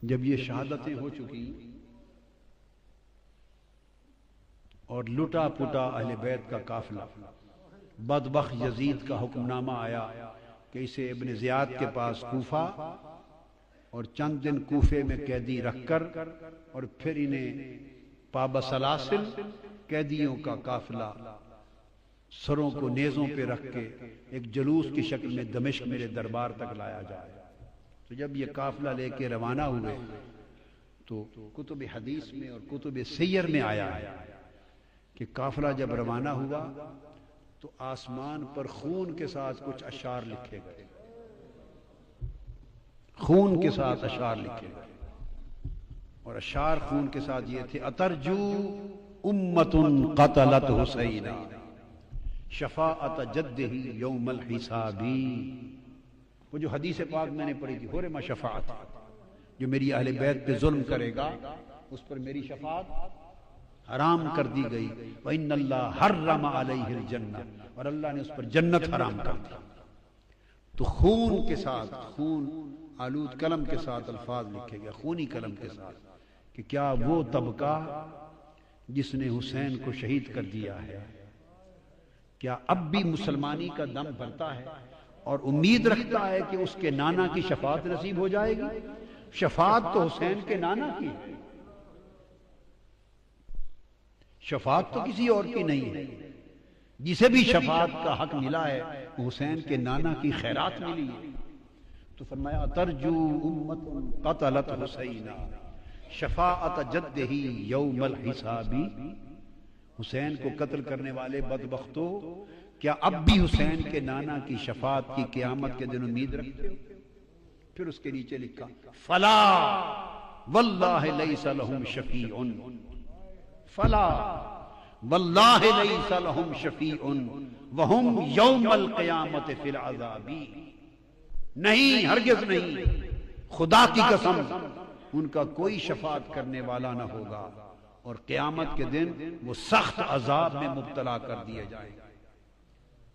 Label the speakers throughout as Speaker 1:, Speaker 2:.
Speaker 1: جب یہ شہادتیں ہو چکی اور لٹا پٹا اہل بیت کا قافلہ، بدبخت یزید کا حکم نامہ آیا کہ اسے ابن زیاد کے پاس کوفہ اور چند دن کوفے میں قیدی رکھ کر اور پھر انہیں پابسلاسل قیدیوں کا قافلہ سروں کو نیزوں پہ رکھ کے ایک جلوس کی شکل میں دمشق میرے دربار تک لایا جائے۔ تو جب یہ قافلہ لے کے روانہ ہوئے تو کتب حدیث میں اور کتب سیر میں آیا ہے کہ قافلہ جب روانہ ہوا تو آسمان پر خون کے ساتھ کچھ اشعار لکھے گئے، خون کے ساتھ اشعار لکھے گئے، اور اشعار خون کے ساتھ یہ تھے: اترجو امت قتلت حسینا شفاعت جدہ یوم الحسابی۔ وہ جو حدیث پاک میں نے پڑھی تھی، حرم شفاعت، جو میری اہل بیت پہ ظلم کرے گا اس پر میری شفاعت حرام کر دی گئی۔ وَإِنَّ اللَّهَ حَرَّمَ عَلَيْهِ الْجَنَّةَ، اور اللہ نے اس پر جنت حرام کر دی۔ تو خون کے ساتھ، خون آلود قلم کے ساتھ الفاظ لکھے گئے، خونی قلم کے ساتھ، کہ کیا وہ طبقہ جس نے حسین کو شہید کر دیا ہے کیا اب بھی مسلمانی کا دم بھرتا ہے اور امید رکھتا ہے کہ اس کے نانا کی شفاعت نصیب ہو جائے گی؟ شفاعت تو حسین کے نانا کی ہے، شفاعت تو کسی اور کی نہیں ہے۔ جسے بھی شفاعت کا حق ملا ہے حسین کے نانا کی خیرات ملی ہے۔ تو فرمایا ترجو امت قتلت حسینا شفاعت جدہ یوم الحسابی، حسین کو قتل کرنے والے بدبختوں، کیا اب بھی حسین کے نانا کی شفاعت کی قیامت کے دن امید رکھتے ہو؟ پھر اس کے نیچے لکھا فلا واللہ لیس لہم شفیع، فلا واللہ لیس لہم شفیع وہم یوم القیامت فی العذاب، نہیں، ہرگز نہیں، خدا کی قسم ان کا کوئی شفاعت کرنے والا نہ ہوگا اور قیامت کے دن وہ سخت عذاب میں مبتلا کر دیے جائیں گے۔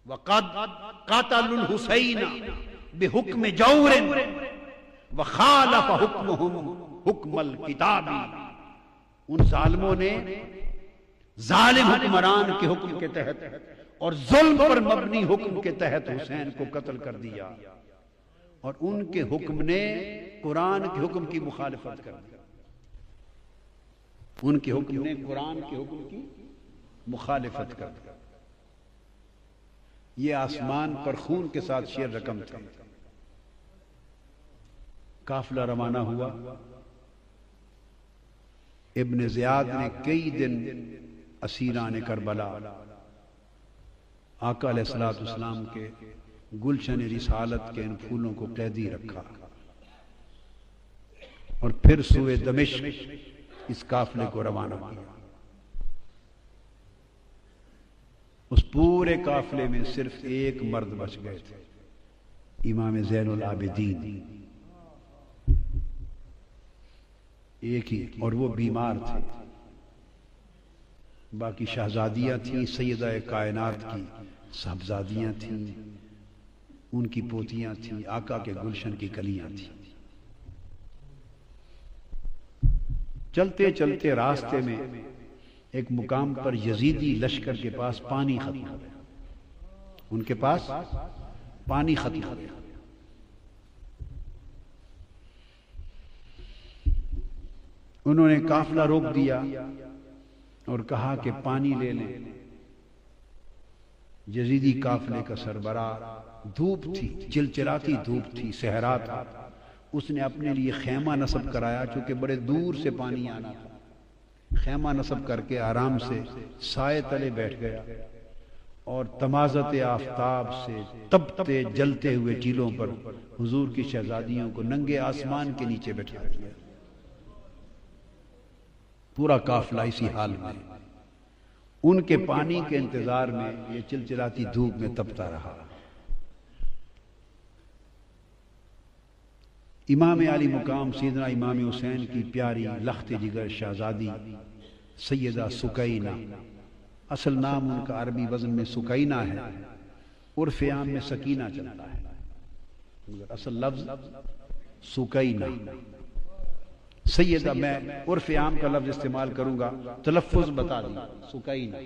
Speaker 1: وَقَدْ قَتَلُوا الْحُسَيْنَ بِحُکْمِ جَوْرٍ وَخَالَفَ حُکْمُهُمْ حُکْمَ الْکِتَابِ، ان ظالموں نے ظالم حکمران کے حکم کے تحت اور ظلم پر مبنی حکم کے تحت حسین کو قتل کر دیا، اور ان کے حکم نے قرآن کے حکم کی مخالفت کر دی، ان کے حکم نے قرآن کے حکم کی مخالفت کر دی۔ یہ آسمان پر خون کے ساتھ شیر رقم تھے۔ قافلہ روانہ ہوا، ابن زیاد نے کئی دن اسیران کربلا آقا علیہ السلام کے گلشن رسالت کے ان پھولوں کو قیدی رکھا، اور پھر سوئے دمشق اس قافلے کو روانہ کیا۔ اس پورے قافلے میں صرف ایک مرد بچ گئے تھے، امام زین العابدین، ایک ہی، اور وہ بیمار تھے۔ باقی شہزادیاں تھیں، سیدہ کائنات کی صاحبزادیاں تھیں، ان کی پوتیاں تھیں، آقا کے گلشن کی کلیاں تھیں۔ چلتے چلتے راستے میں ایک مقام پر یزیدی لشکر کے پاس پانی ختم ہو گیا، ان کے پاس پانی ختم ہو گیا۔ انہوں نے قافلہ روک دیا اور کہا کہ پانی لے لیں۔ یزیدی قافلے کا سربراہ، دھوپ تھی، چلچلاتی دھوپ تھی، صحرا تھا، اس نے اپنے لیے خیمہ نصب کرایا، چونکہ بڑے دور سے پانی آنا تھا۔ خیمہ نصب کر کے آرام سے سائے تلے بیٹھ گیا، اور تمازت آفتاب سے تپتے جلتے ہوئے ٹیلوں پر حضور کی شہزادیوں کو ننگے آسمان کے نیچے بٹھا دیا۔ پورا قافلہ اسی حال میں، ان کے پانی کے انتظار میں یہ چلچلاتی دھوپ میں تپتا رہا۔ امام علی مقام سیدنا امام حسین کی پیاری لخت جگر شہزادی سیدہ سکینہ، اصل نام ان کا عربی وزن میں سکینہ ہے، عرف عام میں سکینہ چلتا ہے، اصل لفظ سکینہ۔ سیدہ، میں عرف عام کا لفظ استعمال کروں گا، تلفظ بتا دیں، سکینہ،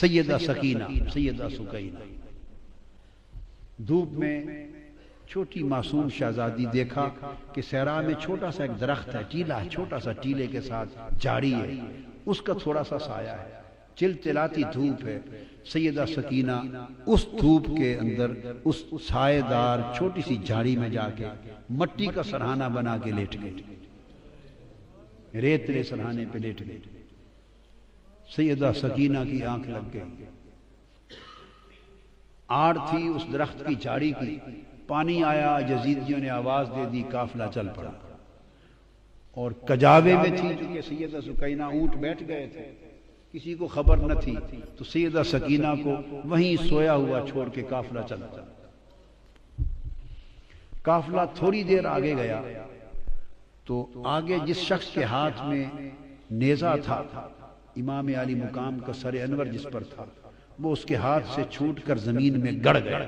Speaker 1: سیدہ سکینہ، سیدہ سکینہ۔ دھوپ میں چھوٹی معصوم شہزادی دیکھا کہ صحرا میں چھوٹا سا ایک درخت ہے، ٹیلا ہے، چھوٹا سا ٹیلے کے ساتھ جھاڑی ہے، اس کا تھوڑا سا سایہ ہے، چلچلاتی دھوپ ہے۔ سیدہ سکینہ اس دھوپ کے اندر اس سائے دار چھوٹی سی جھاڑی میں جا کے مٹی کا سرہانہ بنا کے لیٹ گئی، ریتلے سرہانے پہ لیٹ گئی۔ سیدہ سکینہ کی آنکھ لگ گئی، آڑ تھی اس درخت کی جھاڑی کی، پانی آیا، یزیدیوں نے آواز دے دی، قافلہ چل پڑا۔ اور کجاوے میں تھی چونکہ سیدہ سکینہ، اونٹ بیٹھ گئے تھے، کسی کو خبر نہ تھی، تو سیدہ سکینہ کو وہیں سویا ہوا چھوڑ کے قافلہ چلا۔ قافلہ تھوڑی دیر آگے گیا تو آگے جس شخص کے ہاتھ میں نیزہ تھا، امام عالی مقام کا سر انور جس پر تھا، وہ اس کے ہاتھ سے چھوٹ کر زمین میں گڑ گیا۔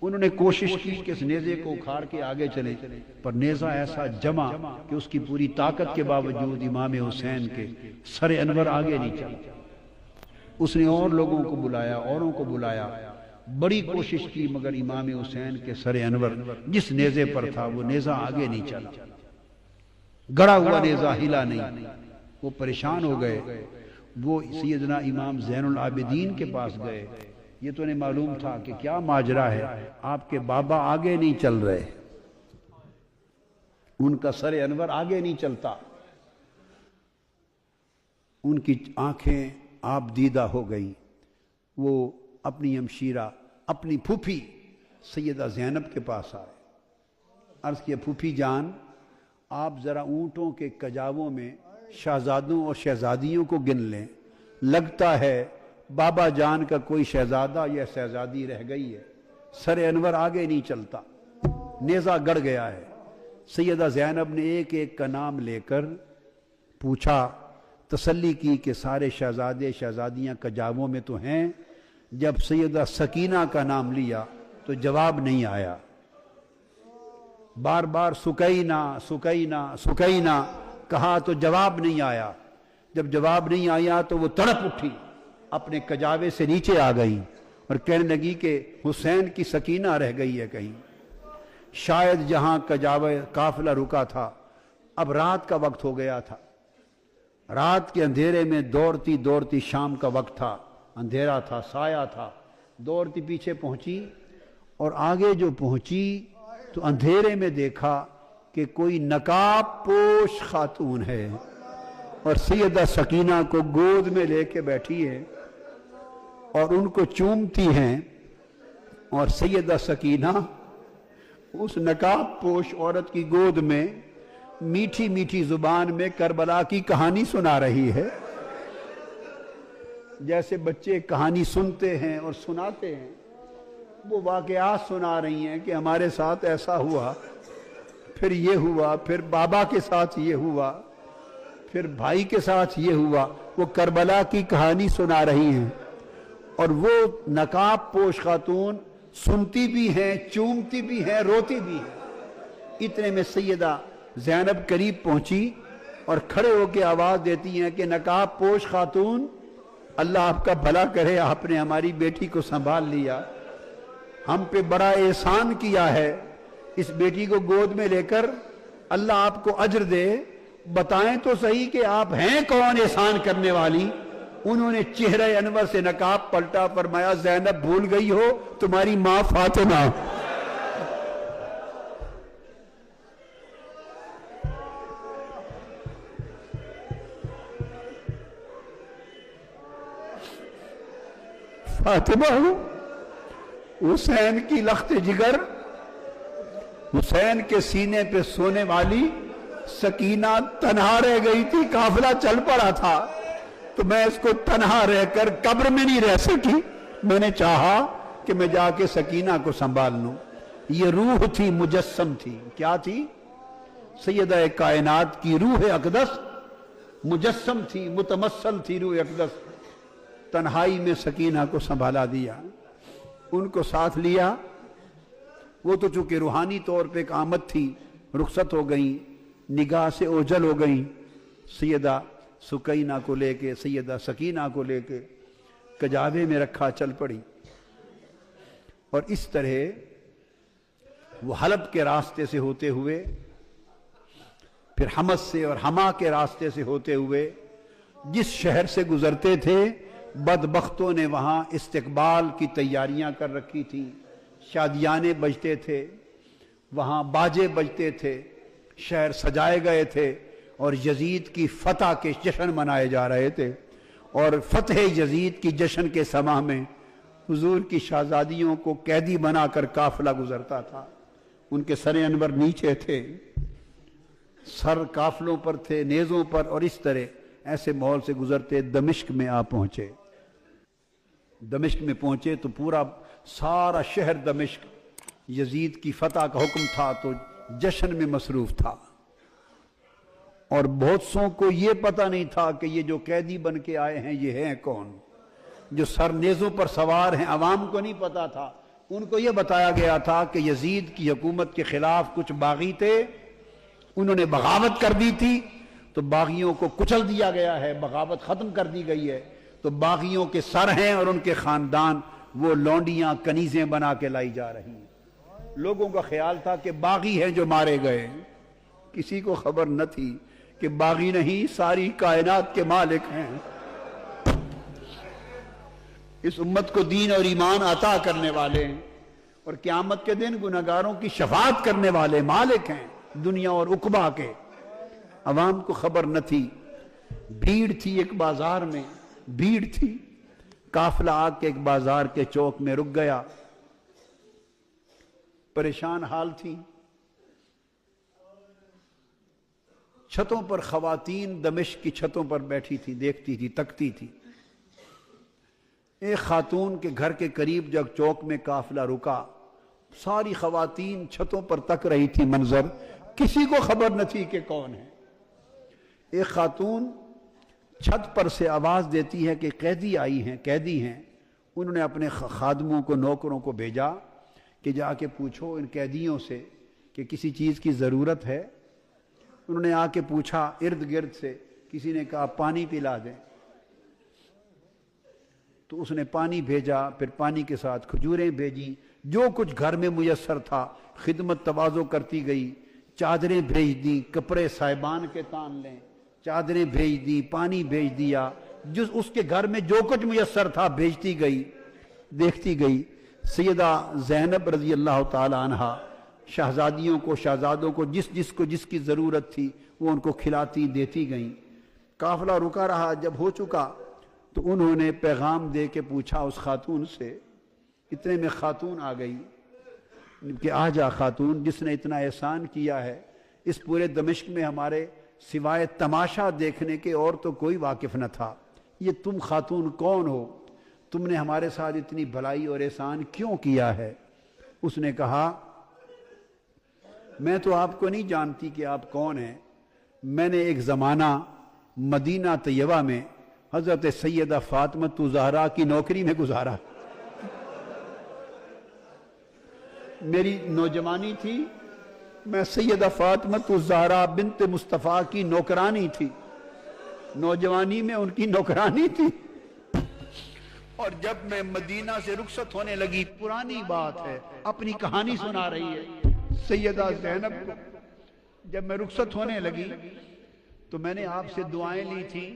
Speaker 1: انہوں نے کوشش کی کہ اس نیزے کو اکھاڑ کے آگے چلے، پر نیزہ ایسا جمع کہ اس کی پوری طاقت کے باوجود امام حسین کے سر انور آگے نہیں چلا۔ اس نے اور لوگوں کو بلایا، اوروں کو بلایا، بڑی کوشش کی، مگر امام حسین کے سر انور جس نیزے پر تھا وہ نیزہ آگے نہیں چلا، گڑا ہوا نیزہ ہلا نہیں۔ وہ پریشان ہو گئے، وہ سیدنا امام زین العابدین کے پاس گئے۔ یہ تو انہیں معلوم تھا کہ کیا ماجرا ہے، آپ کے بابا آگے نہیں چل رہے، ان کا سر انور آگے نہیں چلتا۔ ان کی آنکھیں آپ دیدہ ہو گئیں۔ وہ اپنی ہمشیرہ، اپنی پھوپھی سیدہ زینب کے پاس آئے، عرض کیا، پھوپھی جان، آپ ذرا اونٹوں کے کجاووں میں شہزادوں اور شہزادیوں کو گن لیں، لگتا ہے بابا جان کا کوئی شہزادہ یا شہزادی رہ گئی ہے، سر انور آگے نہیں چلتا، نیزہ گڑ گیا ہے۔ سیدہ زینب نے ایک ایک کا نام لے کر پوچھا، تسلی کی کہ سارے شہزادے شہزادیاں کجاووں میں تو ہیں۔ جب سیدہ سکینہ کا نام لیا تو جواب نہیں آیا، بار بار سکینہ سکینہ سکینہ کہا تو جواب نہیں آیا۔ جب جواب نہیں آیا تو وہ تڑپ اٹھی، اپنے کجاوے سے نیچے آ گئی اور کہنے لگی کہ حسین کی سکینہ رہ گئی ہے کہیں۔ شاید جہاں کجاوے قافلہ رکا تھا، اب رات کا وقت ہو گیا تھا، رات کے اندھیرے میں دوڑتی دوڑتی، شام کا وقت تھا، اندھیرا تھا، سایہ تھا، دوڑتی پیچھے پہنچی، اور آگے جو پہنچی تو اندھیرے میں دیکھا کہ کوئی نقاب پوش خاتون ہے اور سیدہ سکینہ کو گود میں لے کے بیٹھی ہے اور ان کو چومتی ہیں، اور سیدہ سکینہ اس نقاب پوش عورت کی گود میں میٹھی میٹھی زبان میں کربلا کی کہانی سنا رہی ہے، جیسے بچے کہانی سنتے ہیں اور سناتے ہیں۔ وہ واقعات سنا رہی ہیں کہ ہمارے ساتھ ایسا ہوا، پھر یہ ہوا، پھر بابا کے ساتھ یہ ہوا، پھر بھائی کے ساتھ یہ ہوا۔ وہ کربلا کی کہانی سنا رہی ہیں، اور وہ نقاب پوش خاتون سنتی بھی ہیں، چومتی بھی ہیں، روتی بھی ہیں۔ اتنے میں سیدہ زینب قریب پہنچی اور کھڑے ہو کے آواز دیتی ہیں کہ نقاب پوش خاتون، اللہ آپ کا بھلا کرے، آپ نے ہماری بیٹی کو سنبھال لیا، ہم پہ بڑا احسان کیا ہے، اس بیٹی کو گود میں لے کر اللہ آپ کو اجر دے، بتائیں تو صحیح کہ آپ ہیں کون احسان کرنے والی۔ انہوں نے چہرہ انور سے نقاب پلٹا، فرمایا زینب بھول گئی ہو تمہاری ماں فاطمہ۔ فاطمہ حسین کی لخت جگر، حسین کے سینے پہ سونے والی سکینہ تنہا رہ گئی تھی، قافلہ چل پڑا تھا تو میں اس کو تنہا رہ کر قبر میں نہیں رہ سکی، میں نے چاہا کہ میں جا کے سکینہ کو سنبھال لوں۔ یہ روح تھی، مجسم تھی، کیا تھی؟ سیدہ کائنات کی روح اقدس مجسم تھی، متمثل تھی روح اقدس۔ تنہائی میں سکینہ کو سنبھالا دیا، ان کو ساتھ لیا۔ وہ تو چونکہ روحانی طور پہ ایک آمد تھی، رخصت ہو گئیں، نگاہ سے اوجھل ہو گئیں، سیدہ سکینہ کو لے کے، سیدہ سکینہ کو لے کے کجاوے میں رکھا چل پڑی۔ اور اس طرح وہ حلب کے راستے سے ہوتے ہوئے، پھر حمص سے اور حما کے راستے سے ہوتے ہوئے جس شہر سے گزرتے تھے، بدبختوں نے وہاں استقبال کی تیاریاں کر رکھی تھیں، شادیانے بجتے تھے، وہاں باجے بجتے تھے، شہر سجائے گئے تھے، اور یزید کی فتح کے جشن منائے جا رہے تھے۔ اور فتح یزید کی جشن کے سماں میں حضور کی شہزادیوں کو قیدی بنا کر قافلہ گزرتا تھا، ان کے سر انور نیچے تھے، سر قافلوں پر تھے، نیزوں پر، اور اس طرح ایسے ماحول سے گزرتے دمشق میں آ پہنچے۔ دمشق میں پہنچے تو پورا سارا شہر دمشق یزید کی فتح کا حکم تھا تو جشن میں مصروف تھا، اور بہت سوں کو یہ پتہ نہیں تھا کہ یہ جو قیدی بن کے آئے ہیں یہ ہیں کون، جو سر نیزوں پر سوار ہیں عوام کو نہیں پتا تھا۔ ان کو یہ بتایا گیا تھا کہ یزید کی حکومت کے خلاف کچھ باغی تھے، انہوں نے بغاوت کر دی تھی، تو باغیوں کو کچل دیا گیا ہے، بغاوت ختم کر دی گئی ہے، تو باغیوں کے سر ہیں اور ان کے خاندان وہ لونڈیاں کنیزیں بنا کے لائی جا رہی ہیں۔ لوگوں کا خیال تھا کہ باغی ہیں جو مارے گئے، کسی کو خبر نہ تھی کہ باغی نہیں، ساری کائنات کے مالک ہیں، اس امت کو دین اور ایمان عطا کرنے والے ہیں، اور قیامت کے دن گنہگاروں کی شفاعت کرنے والے مالک ہیں دنیا اور عقبہ کے۔ عوام کو خبر نہ تھی، بھیڑ تھی ایک بازار میں، بھیڑ تھی، قافلہ آ کے ایک بازار کے چوک میں رک گیا، پریشان حال تھی، چھتوں پر خواتین دمشق کی چھتوں پر بیٹھی تھی، دیکھتی تھی، تکتی تھی۔ ایک خاتون کے گھر کے قریب جب چوک میں قافلہ رکا، ساری خواتین چھتوں پر تک رہی تھی منظر، کسی کو خبر نہ تھی کہ کون ہے۔ ایک خاتون چھت پر سے آواز دیتی ہے کہ قیدی آئی ہیں، قیدی ہیں۔ انہوں نے اپنے خادموں کو، نوکروں کو بھیجا کہ جا کے پوچھو ان قیدیوں سے کہ کسی چیز کی ضرورت ہے۔ انہوں نے آ کے پوچھا ارد گرد سے، کسی نے کہا پانی پلا دیں، تو اس نے پانی بھیجا، پھر پانی کے ساتھ کھجوریں بھیجی، جو کچھ گھر میں میسر تھا، خدمت تواضع کرتی گئی، چادریں بھیج دیں، کپڑے صاحبان کے تان لیں، چادریں بھیج دی، پانی بھیج دیا، جس اس کے گھر میں جو کچھ میسر تھا بھیجتی گئی، دیکھتی گئی۔ سیدہ زینب رضی اللہ تعالی عنہ شہزادیوں کو، شہزادوں کو جس کی ضرورت تھی وہ ان کو کھلاتی دیتی گئیں۔ قافلہ رکا رہا، جب ہو چکا تو انہوں نے پیغام دے کے پوچھا اس خاتون سے، اتنے میں خاتون آ گئی کہ آ جا خاتون، جس نے اتنا احسان کیا ہے، اس پورے دمشق میں ہمارے سوائے تماشا دیکھنے کے اور تو کوئی واقف نہ تھا، یہ تم خاتون کون ہو؟ تم نے ہمارے ساتھ اتنی بھلائی اور احسان کیوں کیا ہے؟ اس نے کہا میں تو آپ کو نہیں جانتی کہ آپ کون ہیں، میں نے ایک زمانہ مدینہ طیبہ میں حضرت سیدہ فاطمہ الزہرا کی نوکری میں گزارا، میری نوجوانی تھی، میں سیدہ فاطمہ الزہرا بنت مصطفیٰ کی نوکرانی تھی، نوجوانی میں ان کی نوکرانی تھی، اور جب میں مدینہ سے رخصت ہونے لگی، پرانی بات ہے، اپنی کہانی سنا رہی ہے سیدہ زینب کو، جب میں رخصت ہونے لگی تو میں نے آپ سے دعائیں لی تھی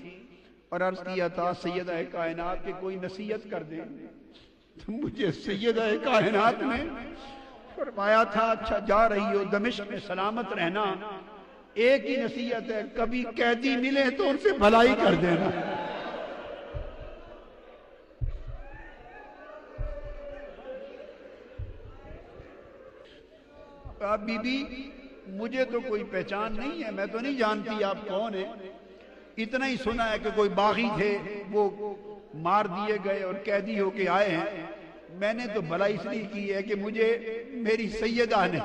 Speaker 1: اور عرض کیا تھا سیدہ کائنات کے کوئی نصیحت کر دیں، تو مجھے سیدہ کائنات نے فرمایا تھا اچھا جا رہی ہو دمشق میں سلامت رہنا، ایک ہی نصیحت ہے، کبھی قیدی ملے تو ان سے بھلائی کر دینا۔ آپ بی بی مجھے تو کوئی پہچان نہیں ہے، میں تو نہیں جانتی آپ کون ہیں، اتنا ہی سنا ہے کہ کوئی باغی تھے وہ مار دیے گئے اور قیدی ہو کے آئے ہیں، میں نے تو بھلائی اس لیے کی ہے کہ مجھے میری سیدہ نے،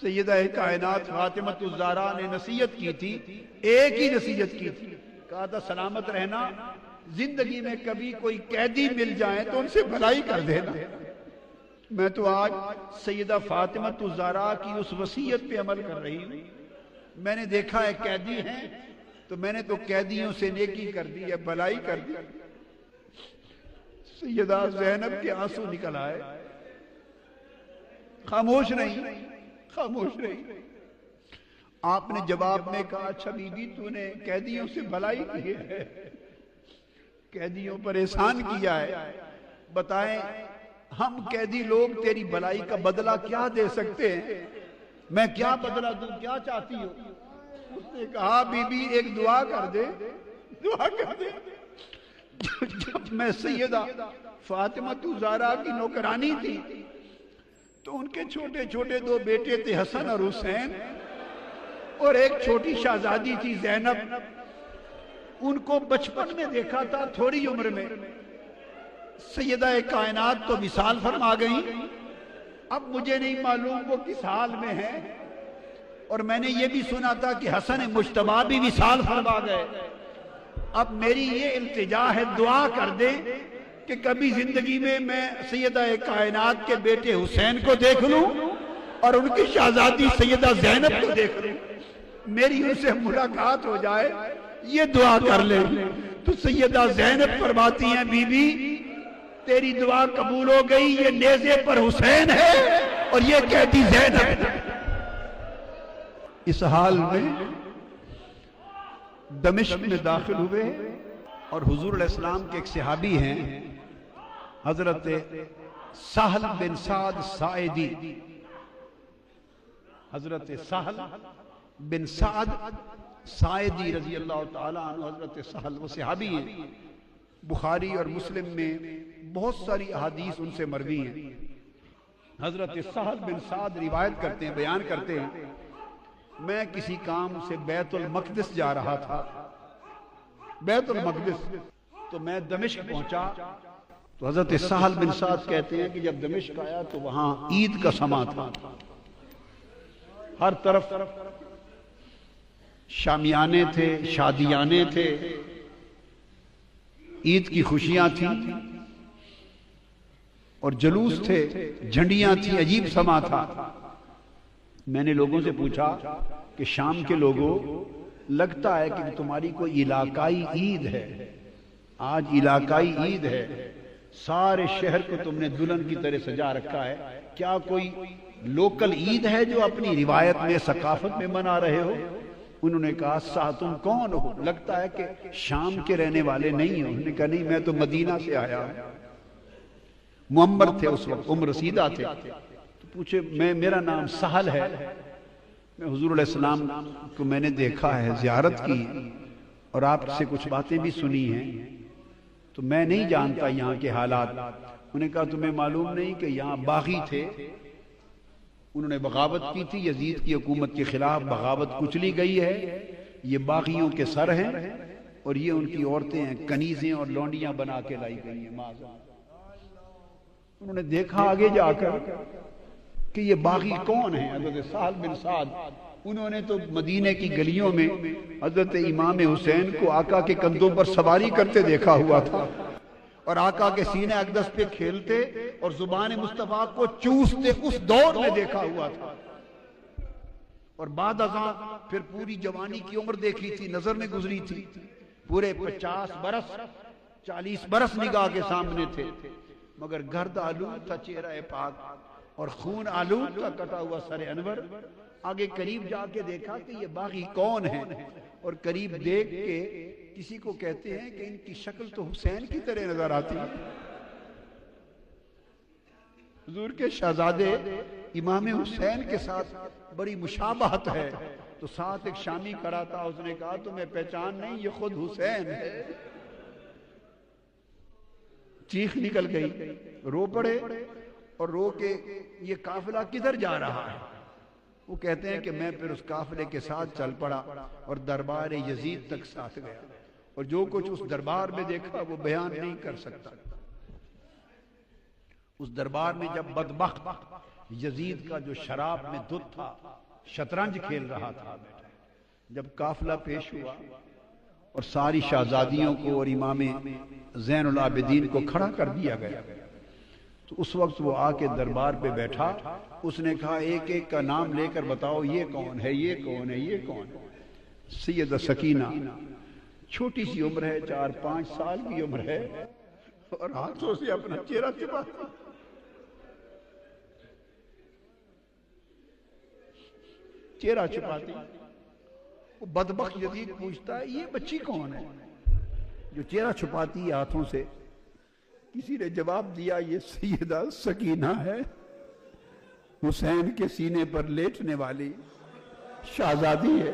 Speaker 1: سیدہ کائنات فاطمہ الزہرا نے نصیحت کی تھی، ایک ہی نصیحت کی تھی، کہا تھا سلامت رہنا، زندگی میں کبھی کوئی قیدی مل جائیں تو ان سے بھلائی کر دینا۔ میں تو آج سیدہ فاطمہ الزہرا کی اس وصیت پہ عمل کر رہی ہوں۔ میں نے دیکھا ہے قیدی ہیں تو میں نے تو قیدیوں سے نیکی کر دی ہے، بھلائی کر دی۔ سیدہ زینب کے آنسو نکل آئے، خاموش نہیں، خاموش نہیں۔ آپ نے جواب میں کہا اچھا بی بی تو نے قیدیوں سے بھلائی کی ہے، قیدیوں پر احسان کیا ہے، بتائیں ہم قیدی لوگ تیری بھلائی کا بدلہ کیا دے سکتے ہیں؟ میں کیا بدلہ دوں، کیا چاہتی ہو؟ اس نے کہا بی بی ایک دعا کر دے، دعا کر دے۔ جب میں سیدہ فاطمہ الزہرا کی نوکرانی تھی تو ان کے چھوٹے چھوٹے دو بیٹے تھے، حسن اور حسین، اور ایک چھوٹی شہزادی تھی زینب۔ ان کو بچپن میں دیکھا تھا، تھوڑی عمر میں سیدہ کائنات تو وصال فرما گئی۔ اب مجھے نہیں معلوم وہ کس حال میں ہے، اور میں نے یہ بھی سنا تھا کہ حسن مجتبیٰ بھی وصال فرما گئے۔ اب میری یہ التجا ہے، دعا کر دیں کہ کبھی زندگی میں سیدہ کائنات کے بیٹے حسین کو دیکھ لوں اور ان کی شہزادی سیدہ زینب کو دیکھ لوں، میری ان سے ملاقات ہو جائے، یہ دعا کر لیں۔ تو سیدہ زینب فرماتی ہیں بی بی تیری دعا قبول ہو گئی، یہ نیزے پر حسین ہے اور یہ قیدی زینب۔ اس حال میں دمشق میں داخل ہوئے اور حضور علیہ السلام کے ایک صحابی ہیں حضرت سہل بن سعد ساعدی، حضرت سہل بن سعد ساعدی رضی اللہ تعالیٰ عنہ، حضرت سہل وہ صحابی ہیں، بخاری اور مسلم میں بہت ساری احادیث ان سے مروی ہیں۔ حضرت سہل بن سعد روایت کرتے ہیں، بیان کرتے ہیں میں کسی کام سے بیت المقدس جا رہا تھا، بیت المقدس، تو میں دمشق پہنچا تو حضرت سہل بن سعد کہتے ہیں کہ جب دمشق آیا تو وہاں عید کا سما تھا، ہر طرف شامیانے تھے، شادیانے تھے، عید کی خوشیاں تھیں اور جلوس تھے، جھنڈیاں تھیں، عجیب سما تھا۔ میں نے لوگوں سے پوچھا کہ شام کے لوگوں لگتا ہے کہ تمہاری کوئی علاقائی عید ہے، آج علاقائی عید ہے، سارے شہر کو تم نے دلہن کی طرح سجا رکھا ہے، کیا کوئی لوکل عید ہے جو اپنی روایت میں ثقافت میں منا رہے ہو؟ انہوں نے کہا تم کون ہو؟ لگتا ہے کہ شام کے رہنے والے نہیں ہو۔ انہوں نے کہا نہیں، میں تو مدینہ سے آیا ہوں۔ معمر تھے اس وقت، عمر رسیدہ تھے، تو پوچھے میرا نام سہل ہے، میں حضور علیہ السلام کو میں نے دیکھا ہے، زیارت کی اور آپ سے کچھ باتیں بھی سنی ہیں، تو میں نہیں جانتا یہاں کے حالات۔ انہوں نے کہا تمہیں معلوم نہیں کہ یہاں باغی تھے، انہوں نے بغاوت کی تھی، یزید کی حکومت کے خلاف بغاوت کچلی گئی ہے، یہ باغیوں کے سر ہیں اور یہ ان کی عورتیں ہیں، کنیزیں اور لونڈیاں بنا کے لائی گئی ہیں۔ انہوں نے دیکھا آگے جا کر کہ یہ باغی کون ہیں؟ حضرت سہل بن سعد۔ انہوں نے تو مدینے کی گلیوں میں حضرت امام حسین کو آقا کے کندھوں پر سواری کرتے دیکھا ہوا تھا، اور آقا کے سینہ اقدس پہ کھیلتے اور زبان مصطفیٰ کو چوستے اس دور میں دیکھا ہوا تھا، اور بعد ازاں پھر پوری جوانی کی عمر دیکھی تھی، نظر میں گزری تھی، پورے 50 برس 40 برس نگاہ کے سامنے تھے، مگر گرد آلود تھا چہرہ پاک اور خون آلود تھا کٹا ہوا سر انور۔ آگے قریب جا کے دیکھا کہ یہ باغی کون ہیں، اور قریب دیکھ کے کسی کو کہتے ہیں کہ ان کی شکل تو حسین کی طرح نظر آتی ہے۔ حضور کے شہزادے امام حسین کے ساتھ بڑی مشابہت ہے، تو ساتھ ایک شامی کھڑا تھا، اس نے کہا تمہیں پہچان نہیں، یہ خود حسین ہے۔ چیخ نکل گئی، رو پڑے اور رو کے یہ قافلہ کدھر جا رہا ہے؟ وہ کہتے ہیں کہ میں پھر اس قافلے کے ساتھ چل پڑا اور دربار یزید تک ساتھ گیا، اور جو کچھ اس دربار میں دیکھا وہ بیان نہیں کر سکتا۔ اس دربار میں جب بدبخت یزید کا جو شراب میں دھت تھا، شطرنج کھیل رہا تھا، جب قافلہ پیش ہوا اور ساری شہزادیوں کو اور امام زین العابدین کو کھڑا کر دیا گیا، تو اس وقت وہ آ کے دربار پہ بیٹھا، اس نے کہا ایک ایک کا نام لے کر بتاؤ، یہ کون ہے، یہ کون ہے، یہ کون ہے؟ سیدہ سکینہ چھوٹی سی عمر ہے، 4-5 سال کی عمر ہے، اور ہاتھوں سے اپنا چہرہ چھپاتی، چہرہ چھپاتی۔ وہ بدبخت یزید پوچھتا ہے یہ بچی کون ہے جو چہرہ چھپاتی ہے ہاتھوں سے؟ کسی نے جواب دیا یہ سیدہ سکینہ ہے، حسین کے سینے پر لیٹنے والی شہزادی ہے۔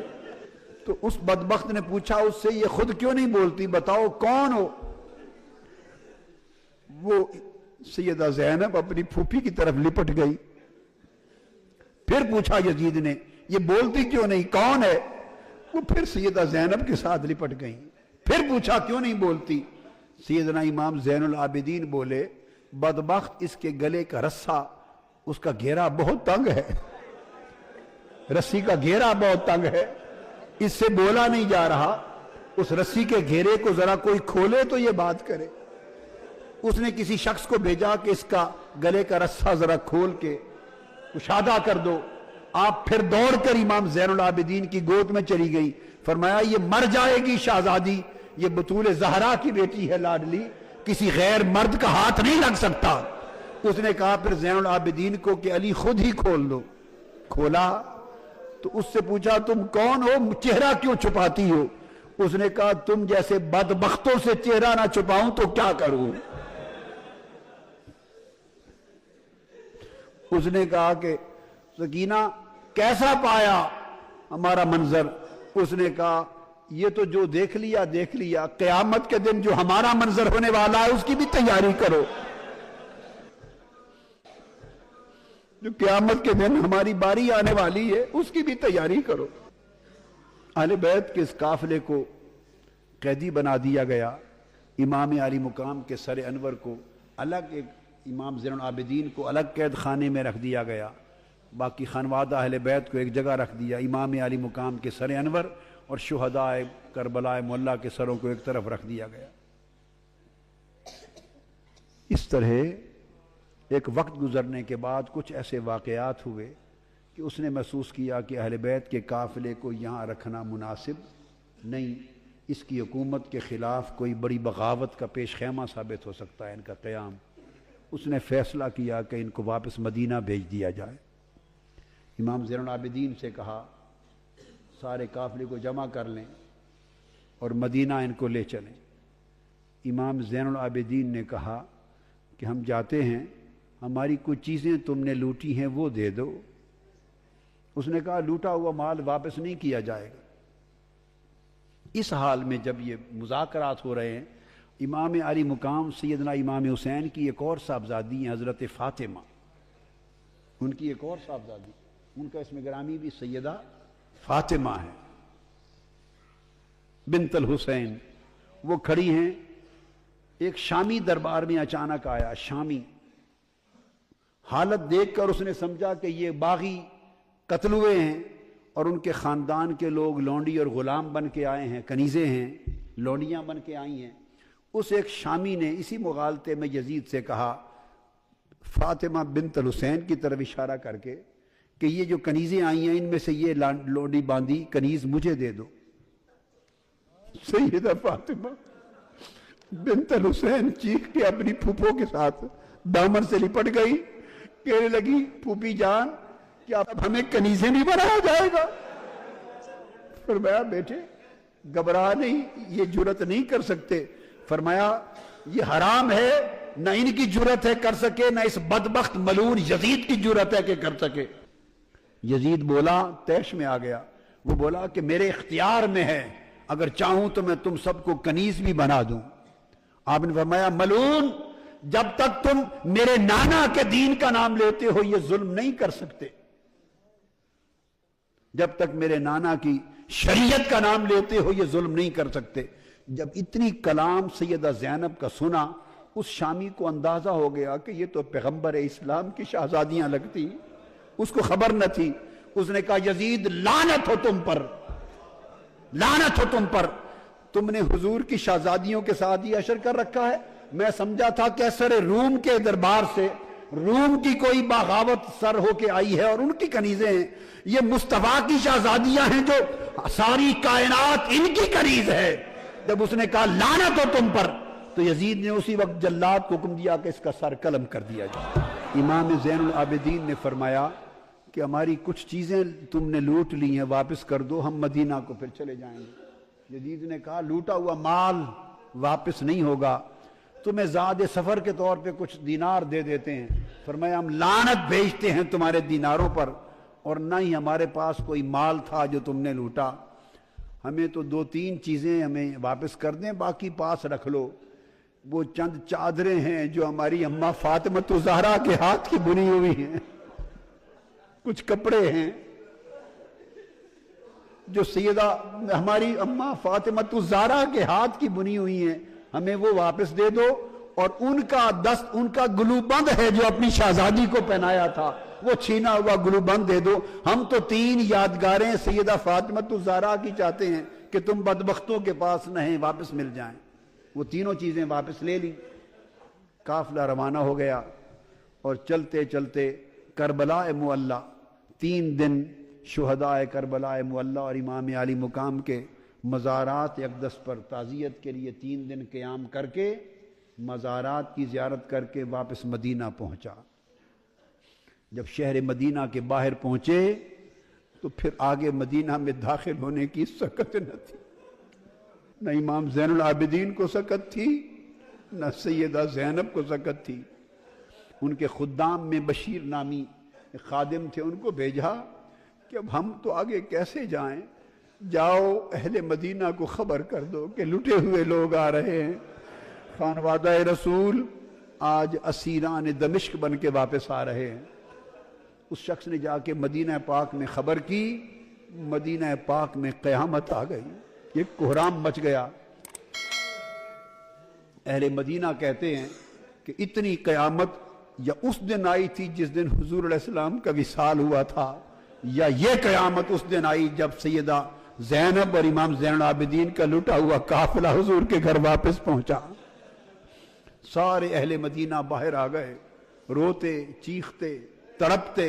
Speaker 1: تو اس بدبخت نے پوچھا اس سے یہ خود کیوں نہیں بولتی، بتاؤ کون ہو؟ وہ سیدہ زینب اپنی پھوپھی کی طرف لپٹ گئی۔ پھر پوچھا یزید نے یہ بولتی کیوں نہیں، کون ہے؟ وہ پھر سیدہ زینب کے ساتھ لپٹ گئی۔ پھر پوچھا کیوں نہیں بولتی؟ سیدنا امام زین العابدین بولے بدبخت اس کے گلے کا رسہ، اس کا گھیرا بہت تنگ ہے، رسی کا گھیرا بہت تنگ ہے، اس سے بولا نہیں جا رہا، اس رسی کے گھیرے کو ذرا کوئی کھولے تو یہ بات کرے۔ اس نے کسی شخص کو بھیجا کہ اس کا گلے کا رسہ ذرا کھول کے کشادہ کر دو۔ آپ پھر دوڑ کر امام زین العابدین کی گود میں چلی گئی، فرمایا یہ مر جائے گی شہزادی، یہ بطول زہرا کی بیٹی ہے لاڈلی، کسی غیر مرد کا ہاتھ نہیں لگ سکتا۔ اس نے کہا پھر زین العابدین کو کہ علی خود ہی کھول دو۔ کھولا تو اس سے پوچھا تم کون ہو، چہرہ کیوں چھپاتی ہو؟ اس نے کہا تم جیسے بدبختوں سے چہرہ نہ چھپاؤں تو کیا کروں؟ اس نے کہا کہ سکینہ کیسا پایا ہمارا منظر؟ اس نے کہا یہ تو جو دیکھ لیا دیکھ لیا، قیامت کے دن جو ہمارا منظر ہونے والا ہے اس کی بھی تیاری کرو، جو قیامت کے دن ہماری باری آنے والی ہے اس کی بھی تیاری کرو۔ اہل بیت کے اس قافلے کو قیدی بنا دیا گیا، امام علی مقام کے سر انور کو الگ، ایک امام زین العابدین کو الگ قید خانے میں رکھ دیا گیا، باقی خانوادہ اہل بیت کو ایک جگہ رکھ دیا، امام علی مقام کے سر انور اور شہداء کربلا معلیٰ کے سروں کو ایک طرف رکھ دیا گیا۔ اس طرح ایک وقت گزرنے کے بعد کچھ ایسے واقعات ہوئے کہ اس نے محسوس کیا کہ اہل بیت کے قافلے کو یہاں رکھنا مناسب نہیں، اس کی حکومت کے خلاف کوئی بڑی بغاوت کا پیش خیمہ ثابت ہو سکتا ہے ان کا قیام۔ اس نے فیصلہ کیا کہ ان کو واپس مدینہ بھیج دیا جائے۔ امام زین العابدین سے کہا سارے قافلے کو جمع کر لیں اور مدینہ ان کو لے چلیں۔ امام زین العابدین نے کہا کہ ہم جاتے ہیں، ہماری کچھ چیزیں تم نے لوٹی ہیں وہ دے دو۔ اس نے کہا لوٹا ہوا مال واپس نہیں کیا جائے گا۔ اس حال میں جب یہ مذاکرات ہو رہے ہیں، امام علی مقام سیدنا امام حسین کی ایک اور صاحبزادی ہیں حضرت فاطمہ، ان کی ایک اور صاحبزادی، ان کا اسم گرامی بھی سیدہ فاطمہ ہے بنت الحسین، وہ کھڑی ہیں۔ ایک شامی دربار میں اچانک آیا، شامی، حالت دیکھ کر اس نے سمجھا کہ یہ باغی قتل ہوئے ہیں اور ان کے خاندان کے لوگ لونڈی اور غلام بن کے آئے ہیں، کنیزیں ہیں، لونڈیاں بن کے آئی ہیں۔ اس ایک شامی نے اسی مغالطے میں یزید سے کہا فاطمہ بنت الحسین کی طرف اشارہ کر کے کہ یہ جو کنیزیں آئی ہیں ان میں سے یہ لونڈی باندھی کنیز مجھے دے دو۔ سیدہ فاطمہ بنت الحسین چیخ کے اپنی پھوپھوں کے ساتھ دامن سے لپٹ گئی، کہنے لگی پھوپھی جان کیا اب ہمیں کنیزیں نہیں بنایا جائے گا؟ فرمایا بیٹے گھبرا نہیں، یہ جرت نہیں کر سکتے۔ فرمایا یہ حرام ہے، نہ ان کی جرت ہے کر سکے، نہ اس بدبخت ملعون یزید کی جرت ہے کہ کر سکے۔ یزید بولا، طیش میں آ گیا، وہ بولا کہ میرے اختیار میں ہے، اگر چاہوں تو میں تم سب کو کنیز بھی بنا دوں۔ آپ نے فرمایا ملعون، جب تک تم میرے نانا کے دین کا نام لیتے ہو یہ ظلم نہیں کر سکتے، جب تک میرے نانا کی شریعت کا نام لیتے ہو یہ ظلم نہیں کر سکتے۔ جب اتنی کلام سیدہ زینب کا سنا، اس شامی کو اندازہ ہو گیا کہ یہ تو پیغمبر اسلام کی شہزادیاں لگتی، اس کو خبر نہ تھی۔ اس نے کہا یزید لعنت ہو تم پر، لعنت ہو تم پر، تم نے حضور کی شہزادیوں کے ساتھ یہ اشر کر رکھا ہے۔ میں سمجھا تھا کیسر روم کے دربار سے روم کی کوئی بغاوت سر ہو کے آئی ہے اور ان کی کنیزیں ہیں، یہ مصطفیٰ کی شہزادیاں ہیں جو ساری کائنات ان کی کنیز ہے۔ جب اس نے کہا لعنت ہو تم پر، تو یزید نے اسی وقت جلاد کو حکم دیا کہ اس کا سر قلم کر دیا جائے۔ امام زین العابدین نے فرمایا کہ ہماری کچھ چیزیں تم نے لوٹ لی ہیں، واپس کر دو، ہم مدینہ کو پھر چلے جائیں گے۔ یزید نے کہا لوٹا ہوا مال واپس نہیں ہوگا، تمہیں زاد سفر کے طور پہ کچھ دینار دے دیتے ہیں۔ فرمایا ہم لعنت بھیجتے ہیں تمہارے دیناروں پر، اور نہ ہی ہمارے پاس کوئی مال تھا جو تم نے لوٹا، ہمیں تو 2-3 چیزیں ہمیں واپس کر دیں، باقی پاس رکھ لو۔ وہ چند چادریں ہیں جو ہماری اماں فاطمہ الزہرا کے ہاتھ کی بنی ہوئی ہیں، کچھ کپڑے ہیں جو سیدہ ہماری اماں فاطمہ الزہرا کے ہاتھ کی بنی ہوئی ہیں، ہمیں وہ واپس دے دو، اور ان کا دست، ان کا گلو بند ہے جو اپنی شہزادی کو پہنایا تھا، وہ چھینا ہوا گلو بند دے دو۔ ہم تو 3 یادگاریں سیدہ فاطمہ الزہرا کی چاہتے ہیں کہ تم بدبختوں کے پاس نہیں، واپس مل جائیں۔ وہ تینوں چیزیں واپس لے لی، قافلہ روانہ ہو گیا، اور چلتے چلتے کربلا معلی، 3 دن شہداء کربلا معلی اور امام علی مقام کے مزارات اقدس پر تعزیت کے لیے 3 دن قیام کر کے مزارات کی زیارت کر کے واپس مدینہ پہنچا۔ جب شہر مدینہ کے باہر پہنچے تو پھر آگے مدینہ میں داخل ہونے کی سکت نہ تھی، نہ امام زین العابدین کو سکت تھی، نہ سیدہ زینب کو سکت تھی۔ ان کے خدام میں بشیر نامی خادم تھے، ان کو بھیجا کہ اب ہم تو آگے کیسے جائیں، جاؤ اہل مدینہ کو خبر کر دو کہ لٹے ہوئے لوگ آ رہے ہیں، خانوادہ رسول آج اسیران دمشق بن کے واپس آ رہے ہیں۔ اس شخص نے جا کے مدینہ پاک میں خبر کی، مدینہ پاک میں قیامت آ گئی، ایک کوہرام مچ گیا۔ اہل مدینہ کہتے ہیں کہ اتنی قیامت یا اس دن آئی تھی جس دن حضور علیہ السلام کا وصال ہوا تھا، یا یہ قیامت اس دن آئی جب سیدہ زینب اور امام زین العابدین کا لٹا ہوا قافلہ حضور کے گھر واپس پہنچا۔ سارے اہل مدینہ باہر آ گئے، روتے چیختے تڑپتے،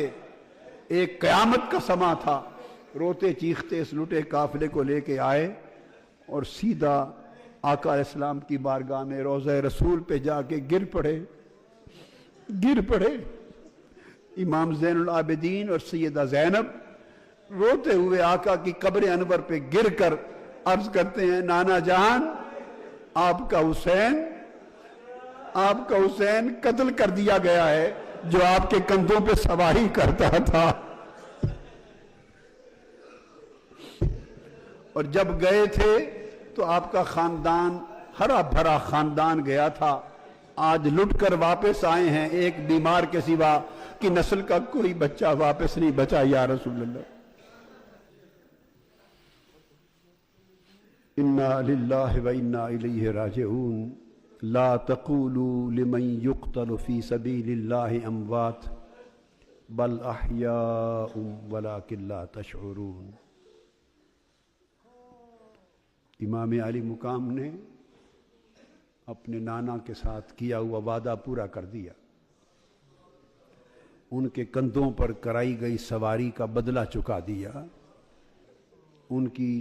Speaker 1: ایک قیامت کا سما تھا، روتے چیختے اس لٹے قافلے کو لے کے آئے اور سیدھا آقا علیہ السلام کی بارگاہ میں روضہ رسول پہ جا کے گر پڑے۔ امام زین العابدین اور سیدہ زینب روتے ہوئے آقا کی قبر انور پہ گر کر عرض کرتے ہیں نانا جان، آپ کا حسین قتل کر دیا گیا ہے جو آپ کے کندھوں پہ سواری کرتا تھا۔ اور جب گئے تھے تو آپ کا خاندان ہرا بھرا خاندان گیا تھا، آج لٹ کر واپس آئے ہیں، ایک بیمار کے سوا کی نسل کا کوئی بچہ واپس نہیں بچا یا رسول اللہ۔ انا للہ و انا الیہ راجعون لا تقولوا لمن يقتل في سبيل الله اموات بل احیاء ولكن لا تشعرون۔ امام علی مقام نے اپنے نانا کے ساتھ کیا ہوا وعدہ پورا کر دیا، ان کے کندھوں پر کرائی گئی سواری کا بدلہ چکا دیا، ان کی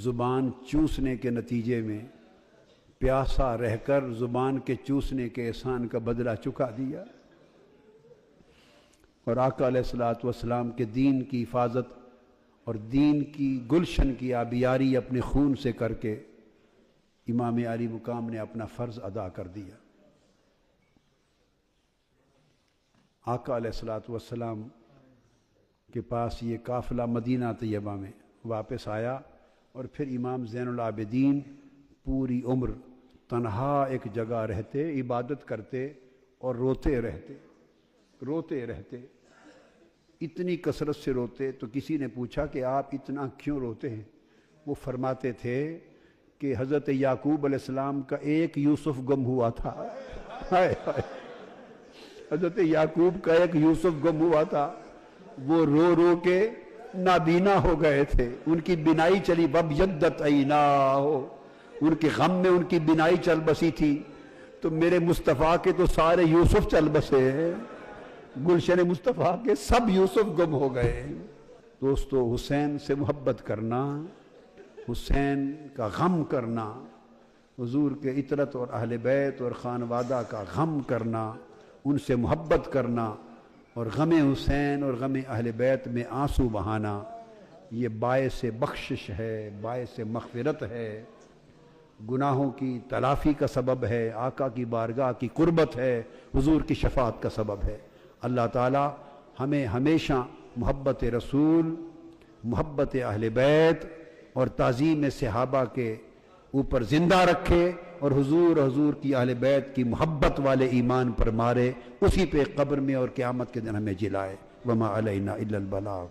Speaker 1: زبان چوسنے کے نتیجے میں پیاسا رہ کر زبان کے چوسنے کے احسان کا بدلہ چکا دیا، اور آقا علیہ الصلوۃ والسلام کے دین کی حفاظت اور دین کی گلشن کی آبیاری اپنے خون سے کر کے امام علی مقام نے اپنا فرض ادا کر دیا۔ آقا علیہ الصلوۃ والسلام کے پاس یہ قافلہ مدینہ طیبہ میں واپس آیا، اور پھر امام زین العابدین پوری عمر تنہا ایک جگہ رہتے، عبادت کرتے اور روتے رہتے، اتنی کثرت سے روتے۔ تو کسی نے پوچھا کہ آپ اتنا کیوں روتے ہیں؟ وہ فرماتے تھے کہ حضرت یعقوب علیہ السلام کا ایک یوسف گم ہوا تھا، حضرت یعقوب کا ایک یوسف گم ہوا تھا، وہ رو رو کے نابینا ہو گئے تھے، ان کی بینائی چلی، وَابْيَضَّتْ عَيْنَاهُ، ان کے غم میں ان کی بینائی چل بسی تھی۔ تو میرے مصطفیٰ کے تو سارے یوسف چل بسے ہیں، گلشن مصطفیٰ کے سب یوسف گم ہو گئے۔ دوستو، حسین سے محبت کرنا، حسین کا غم کرنا، حضور کے عطرت اور اہل بیت اور خانوادہ کا غم کرنا، ان سے محبت کرنا اور غم حسین اور غم اہل بیت میں آنسو بہانا، یہ باعث بخشش ہے، باعث مغفرت ہے، گناہوں کی تلافی کا سبب ہے، آقا کی بارگاہ کی قربت ہے، حضور کی شفاعت کا سبب ہے۔ اللہ تعالی ہمیں ہمیشہ محبت رسول، محبت اہل بیت اور تعظیم صحابہ کے اوپر زندہ رکھے، اور حضور کی اہل بیت کی محبت والے ایمان پر مارے، اسی پہ قبر میں اور قیامت کے دن ہمیں جلائے۔ وما علینا الا البلاغ۔